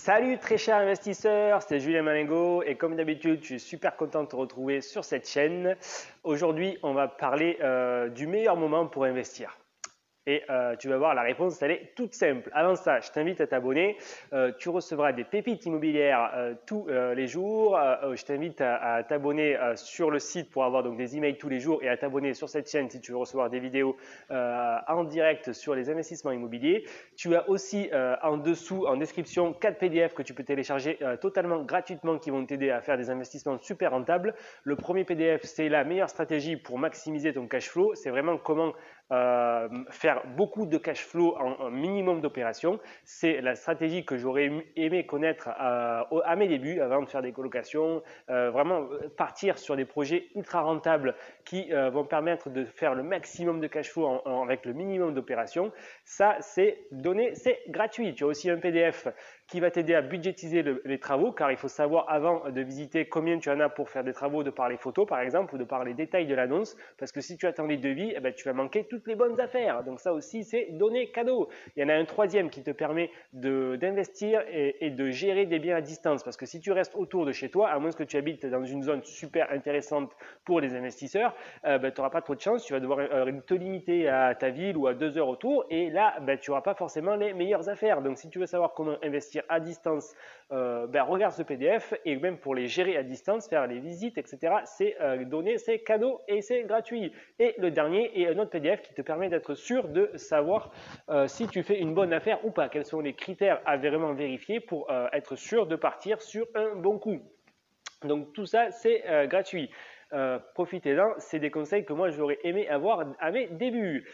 Salut très chers investisseurs, c'est Julien Malingo et comme d'habitude, je suis super content de te retrouver sur cette chaîne. Aujourd'hui, on va parler du meilleur moment pour investir. Et tu vas voir, la réponse, elle est toute simple. Avant ça, je t'invite à t'abonner. Tu recevras des pépites immobilières tous les jours. Je t'invite à t'abonner sur le site pour avoir donc des emails tous les jours et à t'abonner sur cette chaîne si tu veux recevoir des vidéos en direct sur les investissements immobiliers. Tu as aussi en dessous, en description, 4 PDF que tu peux télécharger totalement gratuitement qui vont t'aider à faire des investissements super rentables. Le premier PDF, c'est la meilleure stratégie pour maximiser ton cash flow. C'est vraiment comment faire beaucoup de cash flow en minimum d'opérations. C'est la stratégie que j'aurais aimé connaître à mes débuts, avant de faire des colocations. Vraiment partir sur des projets ultra rentables qui vont permettre de faire le maximum de cash flow avec le minimum d'opérations. Ça, c'est donné, c'est gratuit. Tu as aussi un PDF qui va t'aider à budgétiser les travaux, car il faut savoir avant de visiter combien tu en as pour faire des travaux de par les photos par exemple ou de par les détails de l'annonce, parce que si tu attends les devis, eh ben, tu vas manquer toutes les bonnes affaires. Donc ça aussi, c'est donné cadeau. Il y en a un troisième qui te permet d'investir et de gérer des biens à distance, parce que si tu restes autour de chez toi, à moins que tu habites dans une zone super intéressante pour les investisseurs, tu n'auras pas trop de chance, tu vas devoir te limiter à ta ville ou à 2 heures autour, et là, tu n'auras pas forcément les meilleures affaires. Donc si tu veux savoir comment investir à distance, regarde ce PDF, et même pour les gérer à distance, faire les visites, etc. C'est donné, c'est cadeau et c'est gratuit. Et le dernier est un autre PDF qui te permet d'être sûr de savoir si tu fais une bonne affaire ou pas. Quels sont les critères à vraiment vérifier pour être sûr de partir sur un bon coup. Donc tout ça, c'est gratuit. Profitez-en, c'est des conseils que moi j'aurais aimé avoir à mes débuts.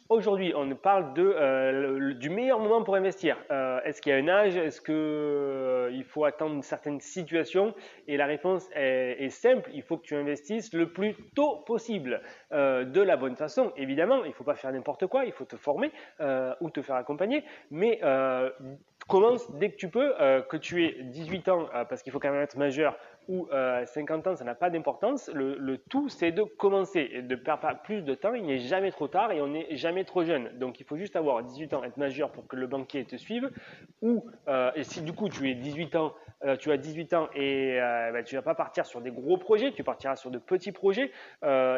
Aujourd'hui, on parle du meilleur moment pour investir. Est-ce qu'il y a un âge? Est-ce qu'il faut attendre une certaine situation? Et la réponse est simple, il faut que tu investisses le plus tôt possible, de la bonne façon. Évidemment, il ne faut pas faire n'importe quoi, il faut te former ou te faire accompagner, mais commence dès que tu peux, que tu aies 18 ans, parce qu'il faut quand même être majeur, ou 50 ans, ça n'a pas d'importance. Le tout, c'est de commencer et de perdre pas plus de temps. Il n'est jamais trop tard et on n'est jamais trop jeune. Donc, il faut juste avoir 18 ans, être majeur pour que le banquier te suive. Et si du coup, tu as 18 ans et tu ne vas pas partir sur des gros projets, tu partiras sur de petits projets.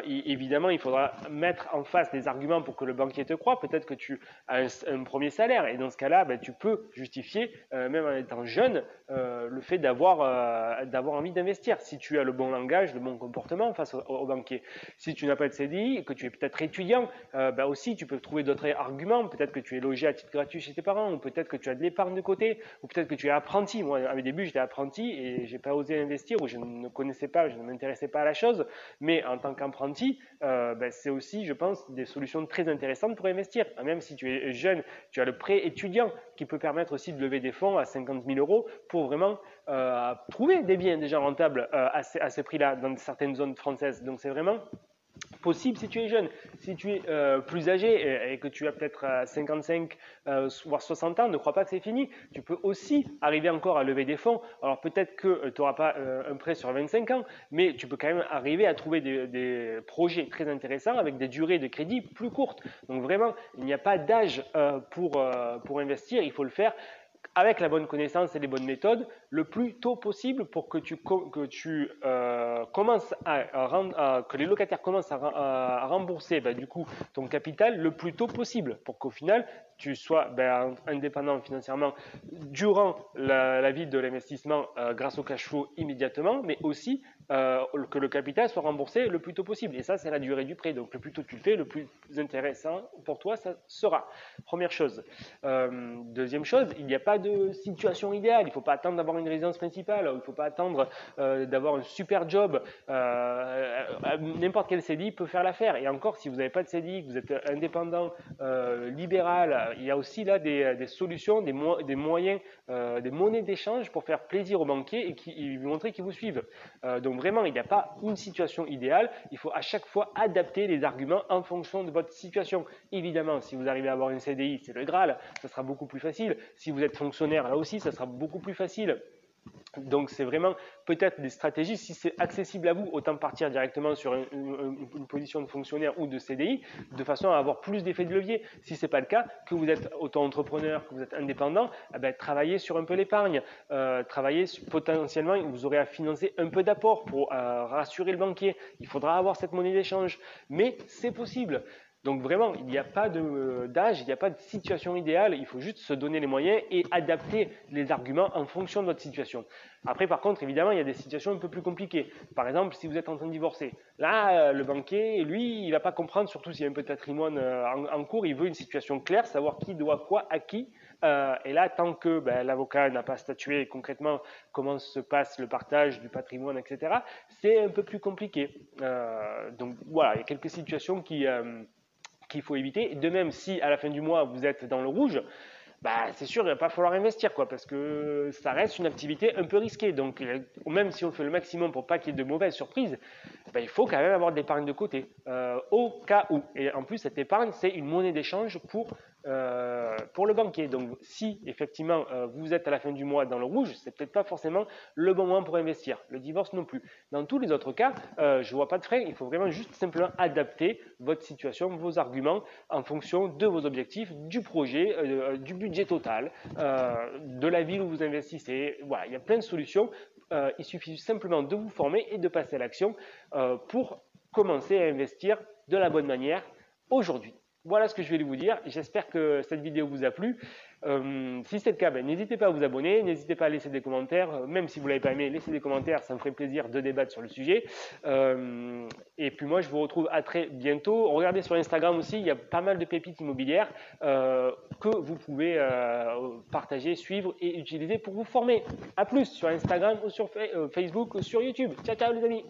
Évidemment, il faudra mettre en face des arguments pour que le banquier te croie. Peut-être que tu as un premier salaire et dans ce cas-là, tu peux justifier, même en étant jeune, le fait d'avoir envie d'investir. Si tu as le bon langage, le bon comportement face au banquier. Si tu n'as pas de CDI et que tu es peut-être étudiant, aussi tu peux trouver d'autres arguments. Peut-être que tu es logé à titre gratuit chez tes parents, ou peut-être que tu as de l'épargne de côté, ou peut-être que tu es apprenti. Moi, à mes débuts, j'étais apprenti et j'ai pas osé investir, ou je ne connaissais pas, je ne m'intéressais pas à la chose. Mais en tant qu'apprenti, c'est aussi, je pense, des solutions très intéressantes pour investir. Même si tu es jeune, tu as le prêt étudiant qui peut permettre aussi de lever des fonds à 50 000 € pour vraiment trouver des biens déjà rentables à ce prix-là dans certaines zones françaises. Donc c'est vraiment possible si tu es jeune. Si tu es plus âgé et que tu as peut-être 55 voire 60 ans, ne crois pas que c'est fini. Tu peux aussi arriver encore à lever des fonds. Alors peut-être que tu n'auras pas un prêt sur 25 ans, mais tu peux quand même arriver à trouver des projets très intéressants avec des durées de crédit plus courtes. Donc vraiment, il n'y a pas d'âge pour investir. Il faut le faire avec la bonne connaissance et les bonnes méthodes le plus tôt possible pour que que les locataires commencent à rembourser du coup ton capital le plus tôt possible pour qu'au final tu sois indépendant financièrement durant la vie de l'investissement grâce au cash flow immédiatement, mais aussi que le capital soit remboursé le plus tôt possible. Et ça, c'est la durée du prêt. Donc le plus tôt tu le fais, le plus intéressant pour toi ça sera. Première chose. Deuxième chose, il n'y a pas de situation idéale. Il ne faut pas attendre d'avoir une résidence principale. Il ne faut pas attendre d'avoir un super job. N'importe quel CDI peut faire l'affaire. Et encore, si vous n'avez pas de CDI, que vous êtes indépendant, libéral, il y a aussi là des solutions, des moyens, des monnaies d'échange pour faire plaisir aux banquiers et lui montrer qu'ils vous suivent. Donc vraiment, il n'y a pas une situation idéale. Il faut à chaque fois adapter les arguments en fonction de votre situation. Évidemment, si vous arrivez à avoir une CDI, c'est le Graal, ça sera beaucoup plus facile. Si vous êtes fonctionnaire, là aussi, ça sera beaucoup plus facile. Donc, c'est vraiment peut-être des stratégies. Si c'est accessible à vous, autant partir directement sur une position de fonctionnaire ou de CDI, de façon à avoir plus d'effets de levier. Si ce n'est pas le cas, que vous êtes auto-entrepreneur, que vous êtes indépendant, travaillez sur un peu l'épargne. Travaillez potentiellement, vous aurez à financer un peu d'apport pour rassurer le banquier. Il faudra avoir cette monnaie d'échange. Mais c'est possible. Donc vraiment, il n'y a pas d'âge, il n'y a pas de situation idéale, il faut juste se donner les moyens et adapter les arguments en fonction de votre situation. Après, par contre, évidemment, il y a des situations un peu plus compliquées. Par exemple, si vous êtes en train de divorcer, là, le banquier, lui, il ne va pas comprendre, surtout s'il y a un peu de patrimoine en cours, il veut une situation claire, savoir qui doit quoi à qui. Et là, tant que l'avocat n'a pas statué concrètement comment se passe le partage du patrimoine, etc., c'est un peu plus compliqué. Donc voilà, il y a quelques situations qu'il faut éviter. De même, si à la fin du mois, vous êtes dans le rouge, c'est sûr, il ne va pas falloir investir, parce que ça reste une activité un peu risquée. Donc, même si on fait le maximum pour pas qu'il y ait de mauvaises surprises, il faut quand même avoir de l'épargne de côté, au cas où. Et en plus, cette épargne, c'est une monnaie d'échange pour le banquier. Donc, si effectivement vous êtes à la fin du mois dans le rouge, c'est peut-être pas forcément le bon moment pour investir. Le divorce non plus. Dans tous les autres cas, je vois pas de frein. Il faut vraiment juste simplement adapter votre situation, vos arguments en fonction de vos objectifs, du projet, du budget total, de la ville où vous investissez. Voilà, il y a plein de solutions. Il suffit simplement de vous former et de passer à l'action pour commencer à investir de la bonne manière aujourd'hui. Voilà ce que je vais vous dire. J'espère que cette vidéo vous a plu. Si c'est le cas, n'hésitez pas à vous abonner, n'hésitez pas à laisser des commentaires. Même si vous ne l'avez pas aimé, laissez des commentaires, ça me ferait plaisir de débattre sur le sujet. Et puis moi, je vous retrouve à très bientôt. Regardez sur Instagram aussi, il y a pas mal de pépites immobilières que vous pouvez partager, suivre et utiliser pour vous former. À plus sur Instagram ou sur Facebook ou sur YouTube. Ciao, ciao les amis.